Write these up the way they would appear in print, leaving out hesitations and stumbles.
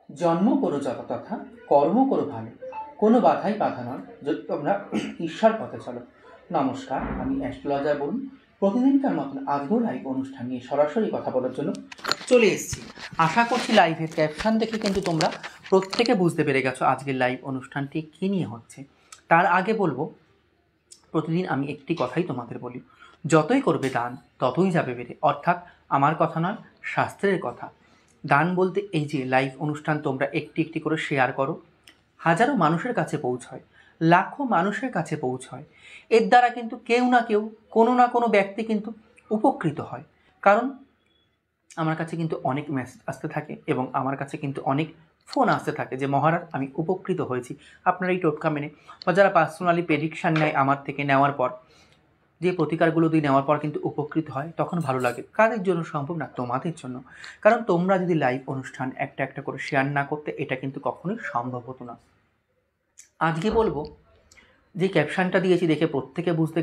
জন্ম করো যত তথা, কর্ম করো ভালো, কোনো বাধাই বাধা নয় যদি তোমরা ঈশ্বর পথে চলো। নমস্কার, আমি অ্যাস্ট্রোলজার বরুণ। প্রতিদিনকার মতন আজকেও লাইভ অনুষ্ঠান নিয়ে সরাসরি কথা বলার জন্য চলে এসেছি। আশা করছি লাইভের ক্যাপশন দেখে কিন্তু তোমরা প্রত্যেকে বুঝতে পেরে গেছো আজকের লাইভ অনুষ্ঠানটি কী নিয়ে হচ্ছে। তার আগে বলবো, প্রতিদিন আমি একটি কথাই তোমাদের বলি, যতই করবে দান ততই যাবে বেড়ে। অর্থাৎ আমার কথা নয়, শাস্ত্রের কথা। দান বলতে এই যে লাইভ অনুষ্ঠান তোমরা একটি একটি করে শেয়ার করো, হাজারো মানুষের কাছে পৌঁছয়, লাখো মানুষের কাছে পৌঁছয়। এর দ্বারা কিন্তু কেউ না কেউ, কোনো না কোনো ব্যক্তি কিন্তু উপকৃত হয়। কারণ আমার কাছে কিন্তু অনেক মেসেজ আসতে থাকে এবং আমার কাছে কিন্তু অনেক ফোন আসতে থাকে যে মহারাজ আমি উপকৃত হয়েছি আপনার এই টোটকা মেনে, বা যারা পার্সোনালি প্রেডিকশান নেয় আমার থেকে নেওয়ার পর, যে প্রতিকারগুলো দিয়ে নেওয়ার পর কিন্তু উপকৃত হয়, তখন ভালো লাগে। কাদের জন্য সম্ভব না? তোমাদের জন্য। কারণ তোমরা যদি লাইভ অনুষ্ঠান একটা একটা করে শেয়ার না করতে, এটা কিন্তু কখনোই সম্ভব হতো না। আজকে বলবো, যে ক্যাপশনটা দিয়েছি দেখে প্রত্যেকে বুঝতে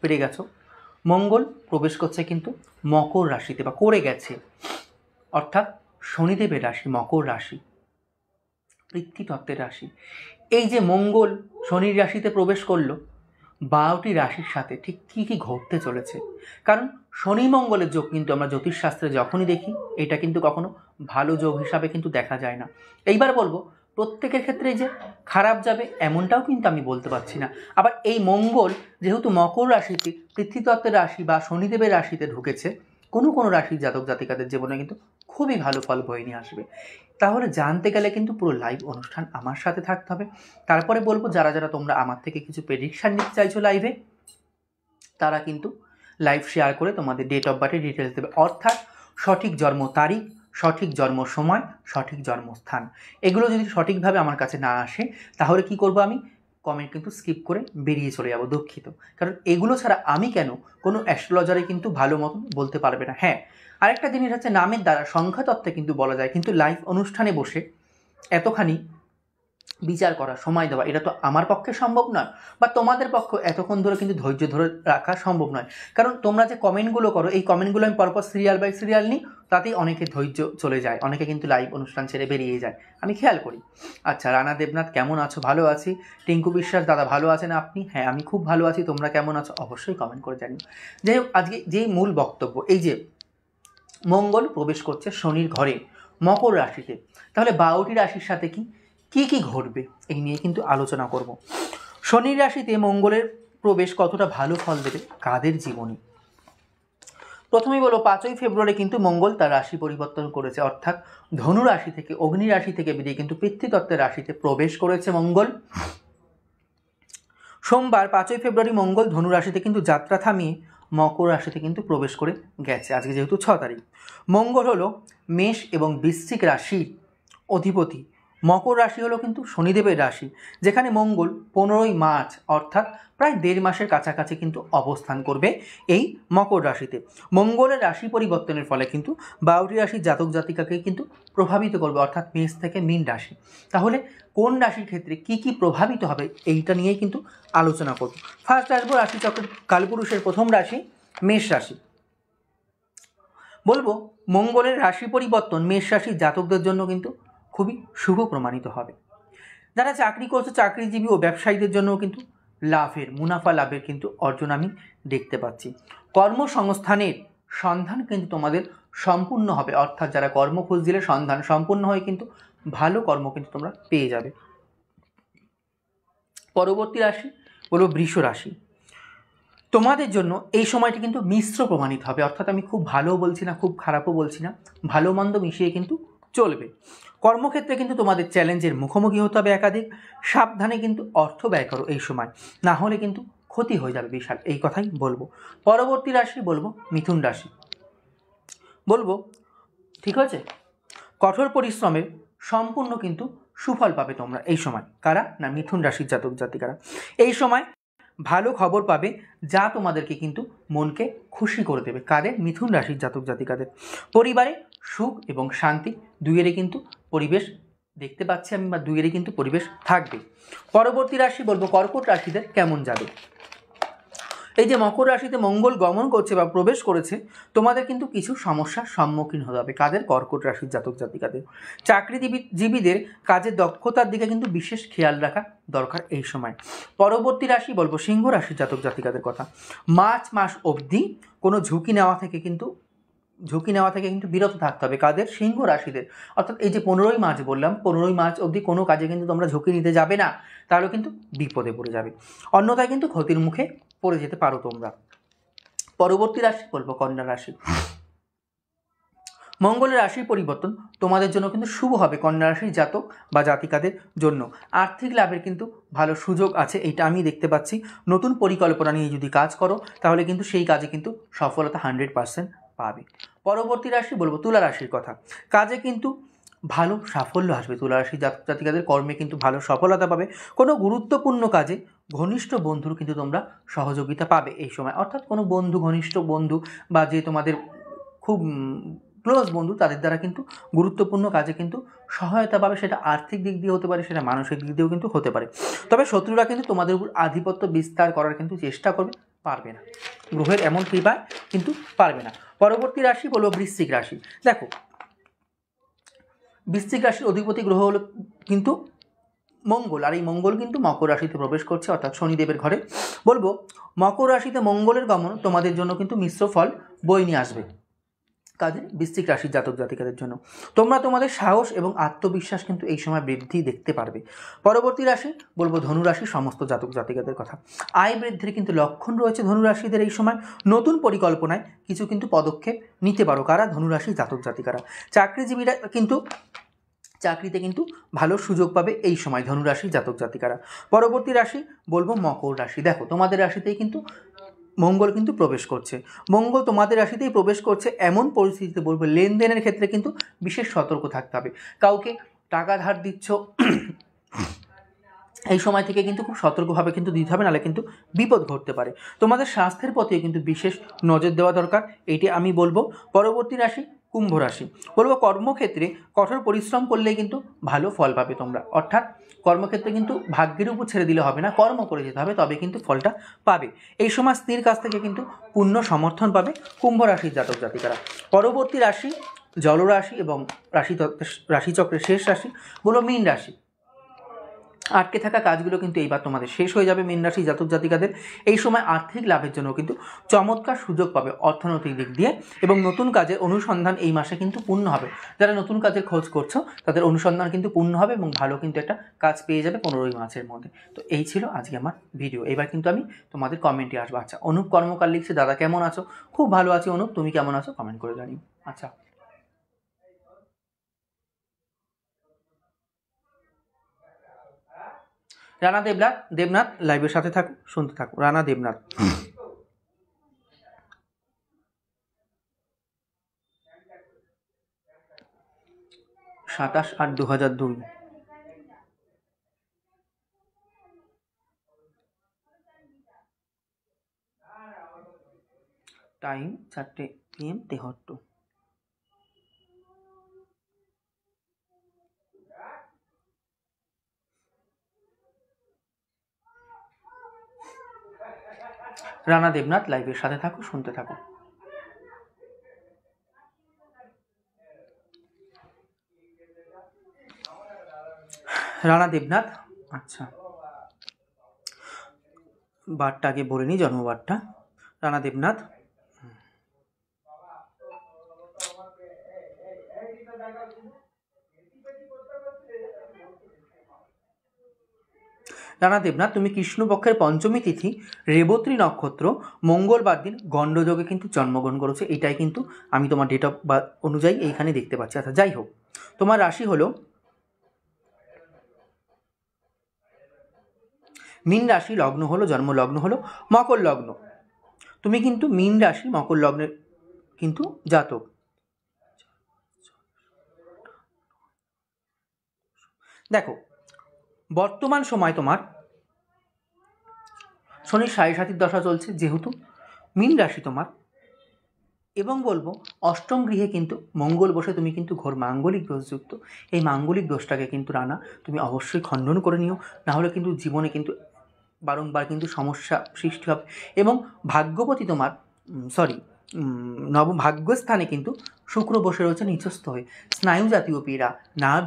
পেরে গেছো, মঙ্গল প্রবেশ করছে কিন্তু মকর রাশিতে, বা করে গেছে। অর্থাৎ শনিদেবের রাশি মকর রাশি, পৃথ্বীতত্ত্বের রাশি। এই যে মঙ্গল শনির রাশিতে প্রবেশ করলো, 12টি রাশির সাথে ঠিক কী কী ঘটতে চলেছে। কারণ শনি মঙ্গলের যোগ কিন্তু আমরা জ্যোতিষশাস্ত্রে যখনই দেখি, এটা কিন্তু কখনো ভালো যোগ হিসাবে কিন্তু দেখা যায় না। এইবার বলবো, প্রত্যেকের ক্ষেত্রে যে খারাপ যাবে এমনটাও কিন্তু আমি বলতে পারছি না। আবার এই মঙ্গল যেহেতু মকর রাশিতে, পৃথ্বীতত্ত্বের রাশি বা শনিদেবের রাশিতে ঢুকেছে, কোনো কোনো রাশির জাতক জাতিকাদের জীবনে কিন্তু খুবই ভালো ফল বয়ে নিয়ে আসবে। তাহলে জানতে গেলে কিন্তু পুরো লাইভ অনুষ্ঠান আমার সাথে থাকতে হবে। তারপরে বলবো, যারা যারা তোমরা আমার থেকে কিছু প্রেডিকশান নিতে চাইছো লাইভে, তারা কিন্তু লাইভ শেয়ার করে তোমাদের ডেট অফ বার্থের ডিটেলস দেবে। অর্থাৎ সঠিক জন্ম তারিখ, সঠিক জন্ম সময়, সঠিক জন্মস্থান, এগুলো যদি সঠিকভাবে আমার কাছে না আসে, তাহলে কি করব আমি? কমেন্ট কিন্তু স্কিপ করে বেরিয়ে চলে যাব, দুঃখিত। কারণ এগুলো ছাড়া আমি কেন, কোনো অ্যাস্ট্রোলজারে কিন্তু ভালো মতন বলতে পারবে না। হ্যাঁ, আরেকটা জিনিস হচ্ছে, নামের দ্বারা সংখ্যাতত্ত্বে কিন্তু বলা যায়, কিন্তু লাইভ অনুষ্ঠানে বসে এতখানি বিচার করা, সময় দেওয়া, এটা তো আমার পক্ষে সম্ভব নয়, বা তোমাদের পক্ষে এতক্ষণ ধরে কিন্তু ধৈর্য ধরে রাখা সম্ভব নয়। কারণ তোমরা যে কমেন্টগুলো করো, এই কমেন্টগুলো আমি পরপর সিরিয়াল বাই সিরিয়াল নিই, তাতেই অনেকে ধৈর্য চলে যায়, অনেকে কিন্তু লাইভ অনুষ্ঠান ছেড়ে বেরিয়ে যায়, আমি খেয়াল করি। আচ্ছা, রানা দেবনাথ কেমন আছো? ভালো আছি। টিঙ্কু বিশ্বাস দাদা ভালো আছেন আপনি? হ্যাঁ, আমি খুব ভালো আছি। তোমরা কেমন আছো অবশ্যই কমেন্ট করে জানিও। যাই হোক, আজকে যেই মূল বক্তব্য, এই যে মঙ্গল প্রবেশ করছে শনির ঘরে মকর রাশিতে, তাহলে 12টি রাশির সাথে কি কি ঘটবে এই নিয়ে কিন্তু আলোচনা করব। শনির রাশিতে মঙ্গলের প্রবেশ কতটা ভালো ফল দেবে কাদের জীবনে? প্রথমেই বলো, 5ই ফেব্রুয়ারি কিন্তু মঙ্গল তার রাশি পরিবর্তন করেছে। অর্থাৎ ধনু রাশি থেকে, অগ্নি রাশি থেকে বেরিয়ে কিন্তু পৃথ্বীতত্ত্বের রাশিতে প্রবেশ করেছে মঙ্গল। সোমবার 5ই ফেব্রুয়ারি মঙ্গল ধনু রাশিতে কিন্তু যাত্রা থামিয়ে মকর রাশিতে কিন্তু প্রবেশ করে গেছে। আজকে যেহেতু 6 তারিখ, মঙ্গল হলো মেষ এবং বৃশ্চিক রাশির অধিপতি। মকর রাশি হলো কিন্তু শনিদেবের রাশি, যেখানে মঙ্গল 15ই মার্চ অর্থাৎ প্রায় 1.5 মাসের কাছাকাছি কিন্তু অবস্থান করবে এই মকর রাশিতে। মঙ্গলের রাশি পরিবর্তনের ফলে কিন্তু 12টি রাশির জাতক জাতিকাকে কিন্তু প্রভাবিত করবে, অর্থাৎ মেষ থেকে মীন রাশি। তাহলে কোন রাশির ক্ষেত্রে কি কি প্রভাবিত হবে, এইটা নিয়েই কিন্তু আলোচনা করব। ফার্স্ট আসবো রাশিচক্রের কালপুরুষের প্রথম রাশি মেষ রাশি। বলবো, মঙ্গলের রাশি পরিবর্তন মেষ রাশির জাতকদের জন্য কিন্তু খুবই শুভ প্রমাণিত হবে। যারা চাকরি করছে, চাকরিজীবী ও ব্যবসায়ীদের জন্য কিন্তু মুনাফা লাভের কিন্তু অর্জন আমি দেখতে পাচ্ছি। কর্মসংস্থানের সন্ধান কিন্তু তোমাদের সম্পূর্ণ হবে, অর্থাৎ যারা কর্ম খুঁজছিলে সন্ধান সম্পূর্ণ হয়ে কিন্তু ভালো কর্ম কিন্তু তোমরা পেয়ে যাবে। পরবর্তী রাশি বলবো বৃষ রাশি। তোমাদের জন্য এই সময়টি কিন্তু মিশ্র প্রমাণিত হবে, অর্থাৎ আমি খুব ভালোও বলছি না, খুব খারাপও বলছি না, ভালো মন্দ মিশিয়ে কিন্তু চলবে। কর্মক্ষেত্রে কিন্তু তোমাদের চ্যালেঞ্জের মুখোমুখি হতে হবে একাধিক। সাবধানে কিন্তু অর্থ ব্যয় করো এই সময়, না হলে কিন্তু ক্ষতি হয়ে যাবে বিশাল, এই কথাই বলবো। পরবর্তী রাশি বলবো মিথুন রাশি। বলবো, ঠিক আছে, কঠোর পরিশ্রমের সম্পূর্ণ কিন্তু সুফল পাবে তোমরা এই সময়। কারা? না, মিথুন রাশির জাতক জাতিকারা। এই সময় ভালো খবর পাবে যা তোমাদেরকে কিন্তু মনকে খুশি করে দেবে। কাদের? মিথুন রাশির জাতক জাতিকাদের। পরিবারে সুখ এবং শান্তি দুইয়েরই কিন্তু পরিবেশ দেখতে পাচ্ছি আমি, বা দুইয়েরই কিন্তু পরিবেশ থাকবে। পরবর্তী রাশি বলবো কর্কট রাশিদের কেমন যাবে। এই যে মকর রাশিতে মঙ্গল গমন করছে বা প্রবেশ করেছে, তোমাদের কিন্তু কিছু সমস্যার সম্মুখীন হতে হবে। কাদের? কর্কট রাশির জাতক জাতিকাদের। চাকরিজীবীদের কাজের দক্ষতার দিকে কিন্তু বিশেষ খেয়াল রাখা দরকার এই সময়। পরবর্তী রাশি বলবো সিংহ রাশির জাতক জাতিকাদের কথা। মার্চ মাস অবধি কোনো ঝুঁকি নেওয়া থেকে কিন্তু বিরত থাকতে হবে। কাদের? সিংহ রাশিদের। অর্থাৎ এই যে 15ই মার্চ বললাম, 15ই মার্চ অবধি কোনো কাজে কিন্তু তোমরা ঝুঁকি নিতে যাবে না, তাহলে কিন্তু বিপদে পড়ে যাবে, অন্যথায় কিন্তু ক্ষতির মুখে পড়ে যেতে পারো তোমরা। পরবর্তী রাশি বলবো কন্যা রাশি। মঙ্গলের রাশির পরিবর্তন তোমাদের জন্য কিন্তু শুভ হবে কন্যা রাশির জাতক বা জাতিকাদের জন্য। আর্থিক লাভের কিন্তু ভালো সুযোগ আছে, এইটা আমি দেখতে পাচ্ছি। নতুন পরিকল্পনা নিয়ে যদি কাজ করো তাহলে কিন্তু সেই কাজে কিন্তু সফলতা 100% পাবে। পরবর্তী রাশি বলবো তুলা রাশির কথা। কাজে কিন্তু ভালো সাফল্য আসবে। তুলা রাশির জাতক জাতিকাদের কর্মে কিন্তু ভালো সফলতা পাবে। কোনো গুরুত্বপূর্ণ কাজে ঘনিষ্ঠ বন্ধুর কিন্তু তোমরা সহযোগিতা পাবে এই সময়। অর্থাৎ কোনো বন্ধু, ঘনিষ্ঠ বন্ধু বা যে তোমাদের খুব ক্লোজ বন্ধু, তাদের দ্বারা কিন্তু গুরুত্বপূর্ণ কাজে কিন্তু সহায়তা পাবে। সেটা আর্থিক দিক দিয়ে হতে পারে, সেটা মানসিক দিক দিয়েও কিন্তু হতে পারে। তবে শত্রুরা কিন্তু তোমাদের উপর আধিপত্য বিস্তার করার কিন্তু চেষ্টা করবে, পারবে না। গ্রহের এমন কৃপায় কিন্তু পারবে না। পরবর্তী রাশি বলবো বৃশ্চিক রাশি। দেখো, বৃশ্চিক রাশির অধিপতি গ্রহ হলো কিন্তু মঙ্গল, আর এই মঙ্গল কিন্তু মকর রাশিতে প্রবেশ করছে, অর্থাৎ শনিদেবের ঘরে। বলবো মকর রাশিতে মঙ্গলের গমন তোমাদের জন্য কিন্তু মিশ্র ফল বয়ে নিয়ে আসবে। কাজে বৃশ্চিক রাশির জাতক জাতিকাদের জন্য তোমরা তোমাদের সাহস এবং আত্মবিশ্বাস কিন্তু এই সময় বৃদ্ধি দেখতে পারবে। পরবর্তী রাশি বলবো ধনু রাশির সমস্ত জাতক জাতিকাদের কথা। আয় বৃদ্ধির কিন্তু লক্ষণ রয়েছে ধনু রাশিদের এই সময়। নতুন পরিকল্পনায় কিছু কিন্তু পদক্ষেপ নিতে পারো। কারা? ধনু রাশির জাতক জাতিকারা। চাকরিজীবীরা কিন্তু চাকরিতে কিন্তু ভালো সুযোগ পাবে এই সময় ধনুরাশির জাতক জাতিকারা। পরবর্তী রাশি বলবো মকর রাশি। দেখো, তোমাদের রাশিতেই কিন্তু মঙ্গল কিন্তু প্রবেশ করছে। মঙ্গল তোমাদের রাশিতেই প্রবেশ করছে, এমন পরিস্থিতিতে বলবো লেনদেনের ক্ষেত্রে কিন্তু বিশেষ সতর্ক থাকতে হবে। কাউকে টাকা ধার দিচ্ছ, এই সময় থেকে কিন্তু খুব সতর্কভাবে কিন্তু দিতে হবে, নাহলে কিন্তু বিপদ ঘটতে পারে। তোমাদের স্বাস্থ্যের প্রতিও কিন্তু বিশেষ নজর দেওয়া দরকার, এইটি আমি বলবো। পরবর্তী রাশি কুম্ভ রাশি। বলবো কর্মক্ষেত্রে কঠোর পরিশ্রম করলেই কিন্তু ভালো ফল পাবে তোমরা। অর্থাৎ কর্মক্ষেত্রে কিন্তু ভাগ্যের উপর ছেড়ে দিলে হবে না, কর্ম করে যেতে হবে, তবে কিন্তু ফলটা পাবে। এই সময় স্ত্রীর কাছ থেকে কিন্তু পূর্ণ সমর্থন পাবে কুম্ভ রাশির জাতক জাতিকারা। পরবর্তী রাশি জলরাশি এবং রাশিচক্রের শেষ রাশি বলো মীন রাশি। আটকে থাকা কাজগুলো কিন্তু এইবার তোমাদের শেষ হয়ে যাবে মীন রাশি জাতক জাতিকাদের। এই সময় আর্থিক লাভের জন্য কিন্তু চমৎকার সুযোগ পাবে অর্থনৈতিক দিক দিয়ে, এবং নতুন কাজের অনুসন্ধান এই মাসে কিন্তু পূর্ণ হবে। যারা নতুন কাজের খোঁজ করছো তাদের অনুসন্ধান কিন্তু পূর্ণ হবে এবং ভালো কিন্তু একটা কাজ পেয়ে যাবে 15ই মার্চের মধ্যে। তো এই ছিল আজকে আমার ভিডিও। এবার কিন্তু আমি তোমাদের কমেন্টে আসবো। আচ্ছা, অনুপ কর্মকার লিখছে, দাদা কেমন আছো? খুব ভালো আছি অনুপ, তুমি কেমন আছো কমেন্ট করে জানিও। আচ্ছা, রানা দেবনাথ লাইভের সাথে থাকো, শুনতে থাকো। রানা দেবনাথ। 27/8/2002। টাইম 4টে PM 73। রানা দেবনাথ লাইভের সাথে থাকো, শুনতে থাকো। রানা দেবনাথ। আচ্ছা, বারটা আগে বলে নি, জন্মবারটা। রানা দেবনাথ। রানা দেবনাথ, তুমি কৃষ্ণপক্ষের পঞ্চমী তিথি রেবতী নক্ষত্র মঙ্গলবার দিন গণ্ডযোগে কিন্তু জন্মগ্রহণ করেছে। এটাই কিন্তু আমি তোমার ডেট অফ বার্থ অনুযায়ী এইখানে দেখতে পাচ্ছি। আচ্ছা, যাই হোক, তোমার রাশি হলো মীন রাশি, লগ্ন হলো, জন্ম লগ্ন হলো মকর লগ্ন। তুমি কিন্তু মীন রাশি মকর লগ্নের কিন্তু জাতক। দেখো, বর্তমান সময় তোমার শনির 7.5 দশা চলছে, যেহেতু মীন রাশি তোমার, এবং বলবো অষ্টম গৃহে কিন্তু মঙ্গল বসে, তুমি কিন্তু ঘোর মাঙ্গলিক দোষযুক্ত। এই মাঙ্গলিক দোষটাকে কিন্তু রানা তুমি অবশ্যই খণ্ডন করে নিও, নাহলে কিন্তু জীবনে কিন্তু বারংবার কিন্তু সমস্যা সৃষ্টি হবে এবং ভাগ্যবতী তোমার ভাগ্যস্থানে কিন্তু শুক্র বসে রয়েছে নিচস্থ হয়ে। স্নায়ু জাতীয় পীড়া, নার্ভ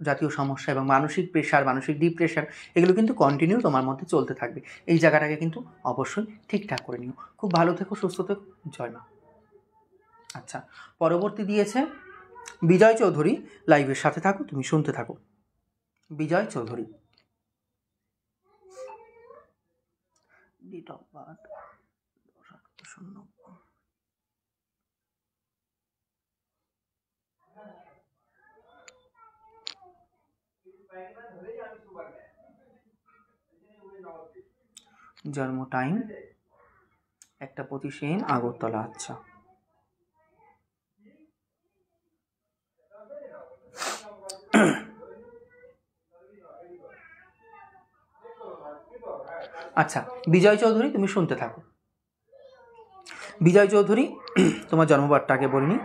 জাতীয় সমস্যা এবং মানসিক প্রেশার, মানসিক ডিপ্রেশন এগুলো কিন্তু কন্টিনিউ তোমার মধ্যে চলতে থাকবে। এই জায়গাটাকে কিন্তু অবশ্যই ঠিকঠাক করে নিও। খুব ভালো থেকো, সুস্থ থেকো, জয় মা। আচ্ছা, পরবর্তী দিয়েছে বিজয় চৌধুরী। লাইভের সাথে থাকো, তুমি শুনতে থাকো। বিজয় চৌধুরী, ডেট অফ বার্থ 10/8/90। জন্ম টাইম 1:25 AM আগরতলা। আচ্ছা, আচ্ছা বিজয় চৌধুরী তুমি শুনতে থাকো। বিজয় চৌধুরী তোমার জন্মবারটা আগে বলিনি।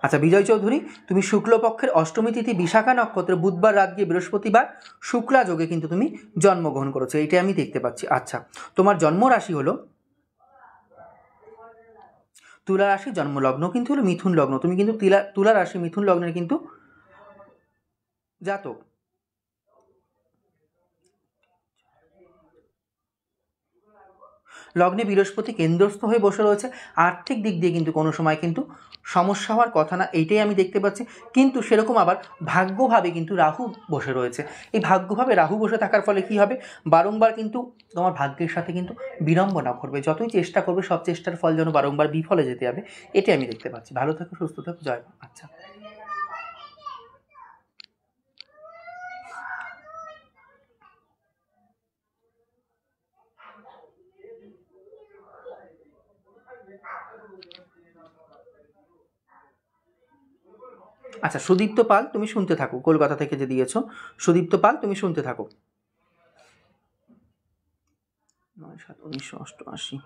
আচ্ছা বিজয় চৌধুরী, তুমি শুক্লপক্ষের অষ্টমী তিথি বিশাখা নক্ষত্রে বুধবার রাত গিয়ে বৃহস্পতিবার শুক্লা যোগে কিন্তু তুমি জন্মগ্রহণ করেছো, এইটা আমি দেখতে পাচ্ছি। আচ্ছা, তোমার জন্ম রাশি হলো তুলা রাশি, জন্মলগ্ন কিন্তু হলো মিথুন লগ্ন। তুমি কিন্তু তুলা রাশি মিথুন লগ্নের কিন্তু জাতক। লগ্নে বৃহস্পতি কেন্দ্রস্থ হয়ে বসে রয়েছে। আর্থিক দিক দিয়ে কিন্তু কোনো সময় কিন্তু সমস্যা হওয়ার কথা না, এইটাই আমি দেখতে পাচ্ছি। কিন্তু সেরকম আবার ভাগ্যভাবে কিন্তু রাহু বসে রয়েছে। এই ভাগ্যভাবে রাহু বসে থাকার ফলে কি হবে, বারংবার কিন্তু তোমার ভাগ্যের সাথে কিন্তু বিড়ম্বনা করবে। যতই চেষ্টা করবে সব চেষ্টার ফল যেন বারংবার বিফলে যেতে হবে, এটাই আমি দেখতে পাচ্ছি। ভালো থেকো, সুস্থ থেকো, জয় মা। আচ্ছা, আচ্ছা সুদীপ্ত পাল তুমি শুনতে থাকো, কলকাতা থেকে যে দিয়েছো। সুদীপ্ত পাল তুমি শুনতে থাকো। 9/7/1988।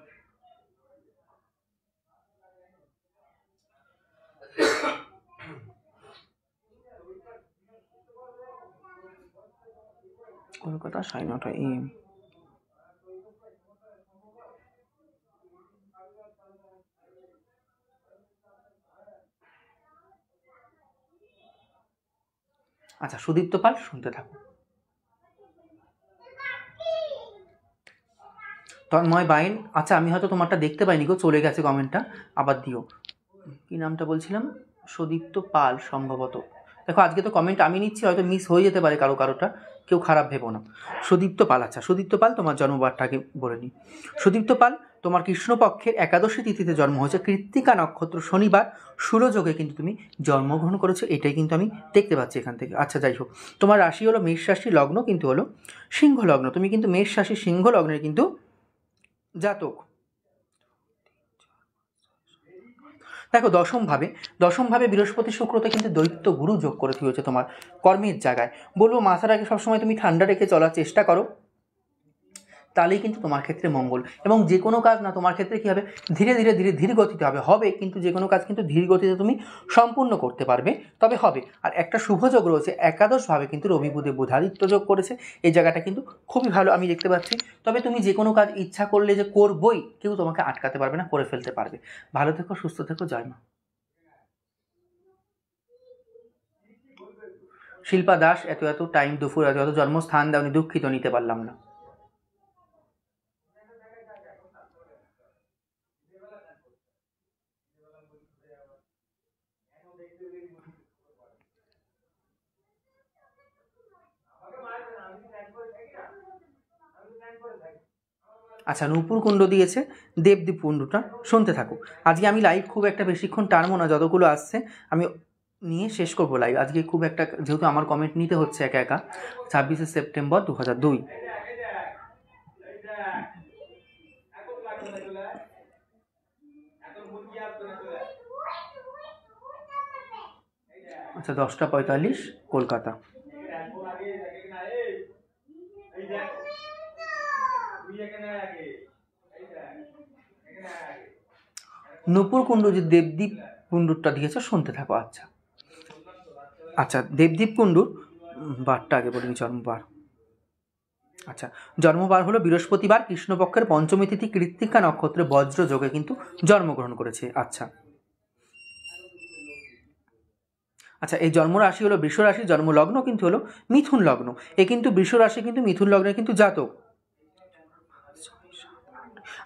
কলকাতা 9:30 AM। আচ্ছা সুদীপ্ত পাল শুনতে থাকো। তন্ময় বাইন, আচ্ছা আমি হয়তো তোমারটা দেখতে পাইনি গো, চলে গেছে কমেন্টটা, আবার দিও। কি নামটা বলছিলাম? সুদীপ্ত পাল সম্ভবত। দেখো আজকে তো কমেন্ট আমি নিচ্ছি, হয়তো মিস হয়ে যেতে পারে কারোটা, কেউ খারাপ ভেবো না। সুদীপ্ত পাল, আচ্ছা সুদীপ্ত পাল তোমার জন্মবারটাকে বলে নিই। সুদীপ্ত পাল তোমার কৃষ্ণপক্ষের একাদশী তিথিতে জন্ম হয়েছে, কৃত্তিকা নক্ষত্র, শনিবার সুরযোগে কিন্তু তুমি জন্মগ্রহণ করেছো, এটাই কিন্তু আমি দেখতে পাচ্ছি এখান থেকে। আচ্ছা যাই হোক, তোমার রাশি হলো মেষ রাশি, লগ্ন কিন্তু হলো সিংহ লগ্ন। তুমি কিন্তু মেষ রাশি সিংহ লগ্নের কিন্তু জাতক। দেখো দশমভাবে বৃহস্পতি শুক্রতে কিন্তু দৈত্য গুরু যোগ করে হয়েছে তোমার কর্মের জায়গায়। বলবো মাথাটাকে সবসময় তুমি ঠান্ডা রেখে চলার চেষ্টা করো, তাহলেই কিন্তু তোমার ক্ষেত্রে মঙ্গল। এবং যে কোনো কাজ না তোমার ক্ষেত্রে কী হবে, ধীরে গতিতে হবে কিন্তু যে কোনো কাজ কিন্তু ধীর গতিতে তুমি সম্পূর্ণ করতে পারবে, তবে হবে। আর একটা শুভযোগ রয়েছে একাদশভাবে কিন্তু রবি বুধে বুধাদিত্য যোগ করেছে, এই জায়গাটা কিন্তু খুবই ভালো আমি দেখতে পাচ্ছি। তবে তুমি যে কোনো কাজ ইচ্ছা করলে যে করবই, কেউ তোমাকে আটকাতে পারবে না, করে ফেলতে পারবে। ভালো থেকো, সুস্থ থেকো, জয় মা। শিল্পা দাস, এত টাইম দুপুর এত জন্মস্থান দাওনি, দুঃখিত, নিতে পারলাম না। আচ্ছা নূপুর কুণ্ড দিয়েছে, দেবদীপ কুণ্ডটা শুনতে থাকো। আজকে আমি লাইভ খুব একটা বেশিক্ষণ টানবো না, যতগুলো আসছে আমি নিয়ে শেষ করবো লাইভ আজকে। খুব একটা যেহেতু আমার কমেন্ট নিতে হচ্ছে একা একা। 26শে সেপ্টেম্বর 2002। আচ্ছা 10:45 কলকাতা। নূপুর কুণ্ডু যে দেবদীপ কুণ্ডুরটা দিয়েছে শুনতে থাকো। আচ্ছা আচ্ছা দেবদীপ কুণ্ডুর বারটা আগে বলিনি, জন্মবার আচ্ছা, জন্মবার হলো বৃহস্পতিবার, কৃষ্ণপক্ষের পঞ্চমী তিথি, কৃত্তিকা নক্ষত্রে বজ্র যোগে কিন্তু জন্মগ্রহণ করেছে। আচ্ছা আচ্ছা, এই জন্মরাশি হলো বৃষ রাশি, জন্মলগ্ন কিন্তু হলো মিথুন লগ্ন। এ কিন্তু বৃষ রাশি কিন্তু মিথুন লগ্নের কিন্তু জাতক।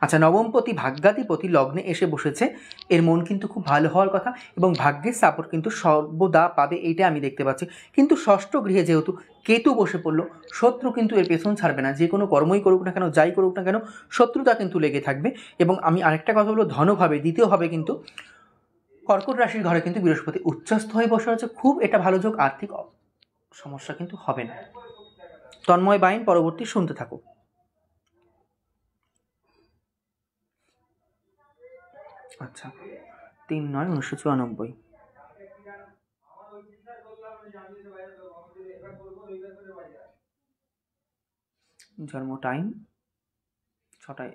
আচ্ছা, নবমপতি ভাগ্যাধিপতি লগ্নে এসে বসেছে, এর মন কিন্তু খুব ভালো হওয়ার কথা এবং ভাগ্যের সাপোর্ট কিন্তু সর্বদা পাবে, এইটা আমি দেখতে পাচ্ছি। কিন্তু ষষ্ঠ গৃহে যেহেতু কেতু বসে পড়লো, শত্রু কিন্তু এর পেছন ছাড়বে না। যে কোনো কর্মই করুক না কেন, যাই করুক না কেন, শত্রুতা কিন্তু লেগে থাকবে। এবং আমি আরেকটা কথা বলবো, ধনভাবে দ্বিতীয়ভাবে কিন্তু কর্কট রাশির ঘরে কিন্তু বৃহস্পতি উচ্চস্থ হয়ে বসে আছে, খুব এটা ভালো যোগ, আর্থিক সমস্যা কিন্তু হবে না। তন্ময় বাইন পরবর্তী শুনতে থাকো। আচ্ছা, 3/9/1994, জন্ম টাইম 6টায়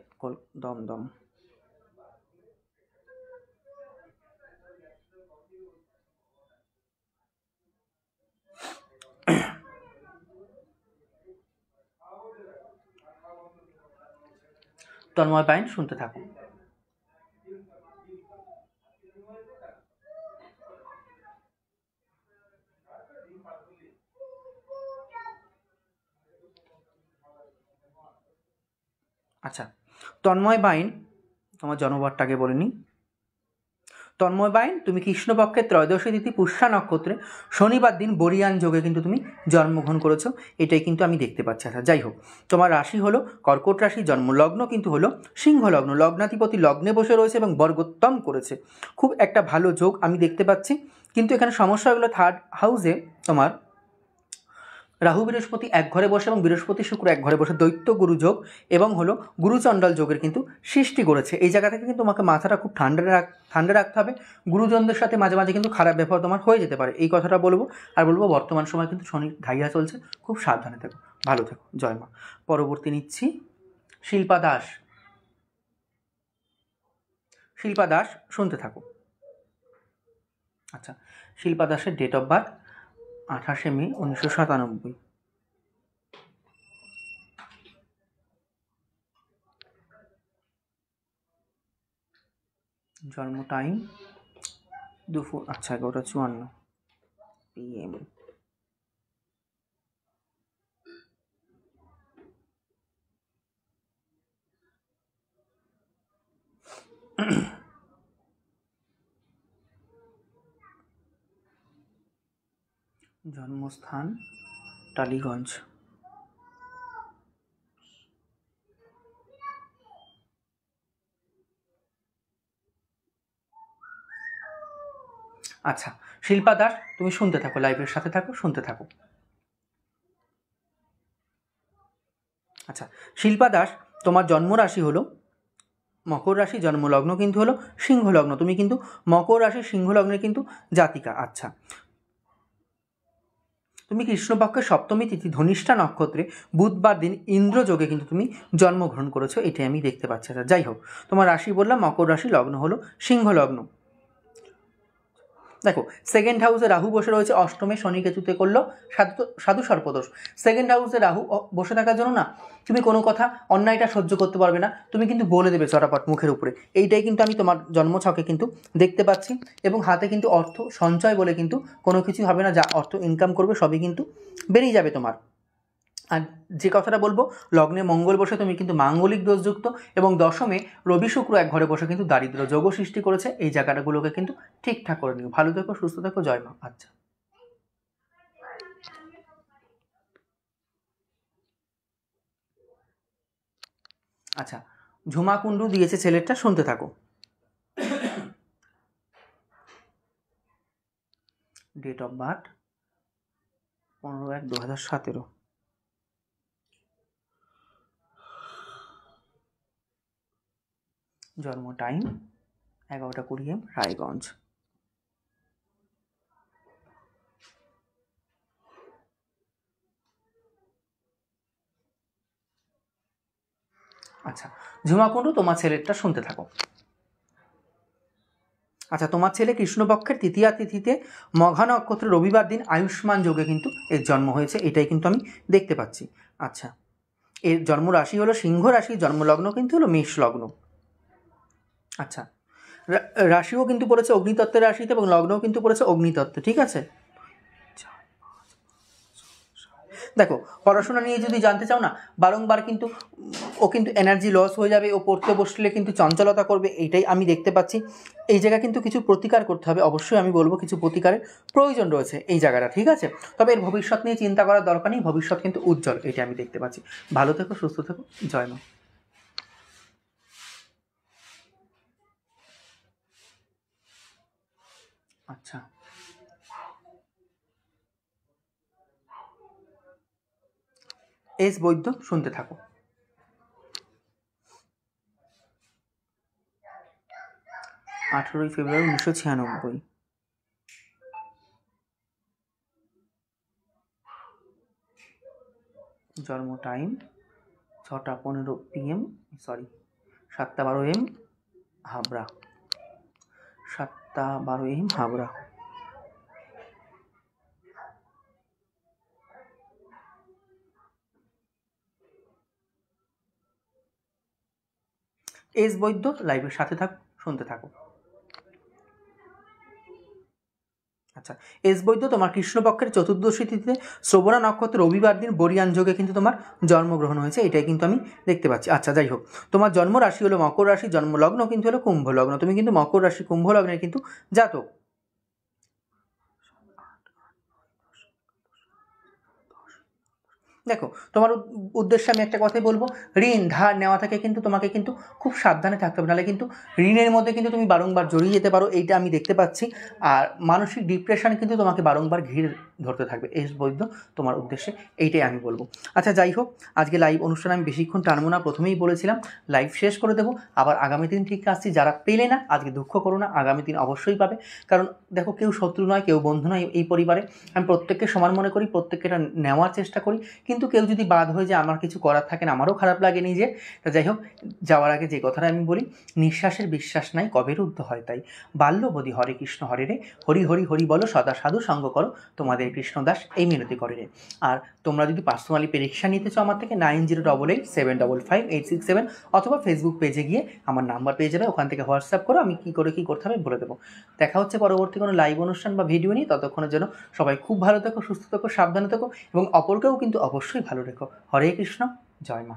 দমদম। তন্ময় বাইন শুনতে থাকো। আচ্ছা, তন্ময় বাইন, তোমার জন্মবারটা আগে বলিনি। তন্ময় বাইন, তুমি কৃষ্ণপক্ষের ত্রয়োদশী তিথি পুষ্যা নক্ষত্রে শনিবার দিন বরিয়ান যোগে কিন্তু তুমি জন্মগ্রহণ করেছো, এটাই কিন্তু আমি দেখতে পাচ্ছি। আচ্ছা, যাই হোক, তোমার রাশি হলো কর্কট রাশি, জন্মলগ্ন কিন্তু হলো সিংহ লগ্ন, লগ্নাধিপতি লগ্নে বসে রয়েছে এবং বর্গোত্তম করেছে, খুব একটা ভালো যোগ আমি দেখতে পাচ্ছি। কিন্তু এখানে সমস্যা হলো থার্ড হাউসে তোমার রাহু বৃহস্পতি এক ঘরে বসে এবং বৃহস্পতি শুক্র এক ঘরে বসে দৈত্য গুরু যোগ এবং হলো গুরুচণ্ডাল যোগের কিন্তু সৃষ্টি করেছে। এই জায়গা থেকে কিন্তু তোমাকে মাথাটা খুব ঠান্ডা রাখতে হবে। গুরুজনদের সাথে মাঝে মাঝে কিন্তু খারাপ ব্যবহার তোমার হয়ে যেতে পারে, এই কথাটা বলবো। আর বলবো বর্তমান সময় কিন্তু শনি ঢাইয়া চলছে, খুব সাবধানে থেকো, ভালো থেকো, জয় মা। পরবর্তী নিচ্ছি শিল্পা দাস। শিল্পা দাস শুনতে থাকো। আচ্ছা, শিল্পা দাসের ডেট অফ বার্থ 28শে মে 1997, জন্ম টাইম দুপুর 11:54 PM। জন্মস্থান টালিগঞ্জ। আচ্ছা, শিল্পা দাস, তুমি শুনতে থাকো, লাইভের সাথে থাকো, শুনতে থাকো। আচ্ছা, শিল্পা দাস, তোমার জন্মরাশি হলো মকর রাশি, জন্মলগ্ন কিন্তু হলো সিংহ লগ্ন, তুমি কিন্তু মকর রাশি সিংহ লগ্নের কিন্তু জাতিকা। আচ্ছা, তুমি কৃষ্ণপক্ষের সপ্তমী তিথি ধনিষ্ঠা নক্ষত্রে বুধবার দিন ইন্দ্রযোগে কিন্তু তুমি জন্মগ্রহণ করেছো, এটাই আমি দেখতে পাচ্ছি। আচ্ছা, যাই হোক, তোমার রাশি বললাম মকর রাশি, লগ্ন হলো সিংহ লগ্ন। দেখো, সেকেন্ড হাউসে রাহু বসে রয়েছে, অষ্টমে শনি কেতুতে করলো সাধু সর্পদোষ। সেকেন্ড হাউসে রাহু বসে থাকার জন্য না তুমি কোনো কথা অন্যায়টা সহ্য করতে পারবে না, তুমি কিন্তু বলে দেবে চটাপট মুখের উপরে, এইটাই কিন্তু আমি তোমার জন্মছকে কিন্তু দেখতে পাচ্ছি। এবং হাতে কিন্তু অর্থ সঞ্চয় বলে কিন্তু কোনো কিছু হবে না, যা অর্থ ইনকাম করবে সবই কিন্তু বেরিয়ে যাবে তোমার। আর যে কথাটা বলবো, লগ্নে মঙ্গল বসে তুমি কিন্তু মাঙ্গলিক দোষযুক্ত এবং দশমে রবি শুক্র এক ঘরে বসে কিন্তু দারিদ্র যোগ সৃষ্টি করেছে, এই জায়গাটাগুলোকে কিন্তু ঠিকঠাক করে নিও। ভালো থেকো, সুস্থ থেকো, জয় মা। আচ্ছা, আচ্ছা, ঝুমা কুণ্ডু দিয়েছে ছেলেরটা, শুনতে থাকো। ডেট অফ বার্থ 15/1/2017, জন্ম টাইম 11:20 AM, রায়গঞ্জ। আচ্ছা, ঝুমা কুণ্ডু, তোমার ছেলেরটা শুনতে থাকো। আচ্ছা, তোমার ছেলে কৃষ্ণপক্ষের তৃতীয়া তিথিতে মঘা নক্ষত্রে রবিবার দিন আয়ুষ্মান যোগে কিন্তু এর জন্ম হয়েছে, এটাই কিন্তু আমি দেখতে পাচ্ছি। আচ্ছা, এর জন্মরাশি হলো সিংহ রাশি, জন্মলগ্ন কিন্তু হলো মেষ লগ্ন। আচ্ছা, রাশিও কিন্তু পড়েছে অগ্নিতত্ত্বের রাশিতে এবং লগ্নও কিন্তু পড়েছে অগ্নিতত্ত্ব, ঠিক আছে। দেখো, পড়াশোনা নিয়ে যদি জানতে চাও না, বারংবার কিন্তু ও কিন্তু এনার্জি লস হয়ে যাবে, ও পড়তে বসলে কিন্তু চঞ্চলতা করবে, এইটাই আমি দেখতে পাচ্ছি। এই জায়গা কিন্তু কিছু প্রতিকার করতে হবে, অবশ্যই আমি বলবো কিছু প্রতিকারের প্রয়োজন রয়েছে এই জায়গাটা, ঠিক আছে। তবে এর ভবিষ্যৎ নিয়ে চিন্তা করার দরকার নেই, ভবিষ্যৎ কিন্তু উজ্জ্বল, এটা আমি দেখতে পাচ্ছি। ভালো থেকো, সুস্থ থেকো, জয় মা। আচ্ছা, এস বৈদ্য, শুনতে থাকো। 18 ফেব্রুয়ারি 1996। জন্ম টাইম 6টা 15 PM, সরি 7টা 12 AM, হাবড়া। 7টা 12 AM, হাবড়া। এস বৈদ্য, লাইভের সাথে থাকো, শুনতে থাকো। আচ্ছা, এস বৈদ্য, তোমার কৃষ্ণপক্ষের চতুর্দশী তিথিতে শ্রবণা নক্ষত্র রবিবার দিন বরিয়ান যোগে কিন্তু তোমার জন্মগ্রহণ হয়েছে, এটাই কিন্তু আমি দেখতে পাচ্ছি। আচ্ছা, যাই হোক, তোমার জন্ম রাশি হলো মকর রাশি, জন্মলগ্ন কিন্তু হলো কুম্ভ লগ্ন, তুমি কিন্তু মকর রাশি কুম্ভ লগ্নের কিন্তু জাতক। দেখো, তোমার উদ্দেশ্যে আমি একটা কথাই বলবো, ঋণ ধার নেওয়া থেকে কিন্তু তোমাকে কিন্তু খুব সাবধানে থাকতে হবে, নাহলে কিন্তু ঋণের মধ্যে কিন্তু তুমি বারংবার জড়িয়ে যেতে পারো, এইটা আমি দেখতে পাচ্ছি। আর মানসিক ডিপ্রেশন কিন্তু তোমাকে বারংবার ঘিরে ধরতে থাকবে। এস বৈদ্য, তোমার উদ্দেশ্যে এইটাই আমি বলবো। আচ্ছা, যাই হোক, আজকে লাইভ অনুষ্ঠান আমি বেশিক্ষণ টানবো না, প্রথমেই বলেছিলাম লাইভ শেষ করে দেবো, আবার আগামী দিন ঠিক আসছি। যারা পেলে না আজকে দুঃখ করো না, আগামী দিন অবশ্যই পাবে। কারণ দেখো, কেউ শত্রু নয়, কেউ বন্ধু নয় এই পরিবারে। আমি প্রত্যেককে সমান মনে করি, প্রত্যেককে এটা নেওয়ার চেষ্টা করি, কিন্তু কেউ যদি বাদ হয়ে যায়, আমার কিছু করার থাকে না, আমারও খারাপ লাগে নিজে। তা যাই হোক, যাওয়ার আগে যে কথাটা আমি বলি, নিঃশ্বাসের বিশ্বাস নাই, কবে রুদ্ধ হয় তাই। বাল্যবধি হরে কৃষ্ণ হরে রে, হরি হরি হরি বলো, সদা সাধু সঙ্গ করো, তোমাদের কৃষ্ণদাস এই মিনতি করে রে। আর তোমরা যদি পার্সোনালি পরীক্ষা নিতে চাও আমার থেকে, 9088755867, অথবা ফেসবুক পেজে গিয়ে আমার নাম্বার পেয়ে যাবে, ওখান থেকে হোয়াটসঅ্যাপ করো, আমি কী করে কী করতে হবে বলে দেবো। দেখা হচ্ছে পরবর্তী কোনো লাইভ অনুষ্ঠান বা ভিডিও নিয়ে, ততক্ষণের জন্য সবাই খুব ভালো থেকো, সুস্থ থেকো, সাবধানে থেকো, এবং অপরকেও কিন্তু অবশ্যই ভালো রেখো। হরে কৃষ্ণ, জয় মা।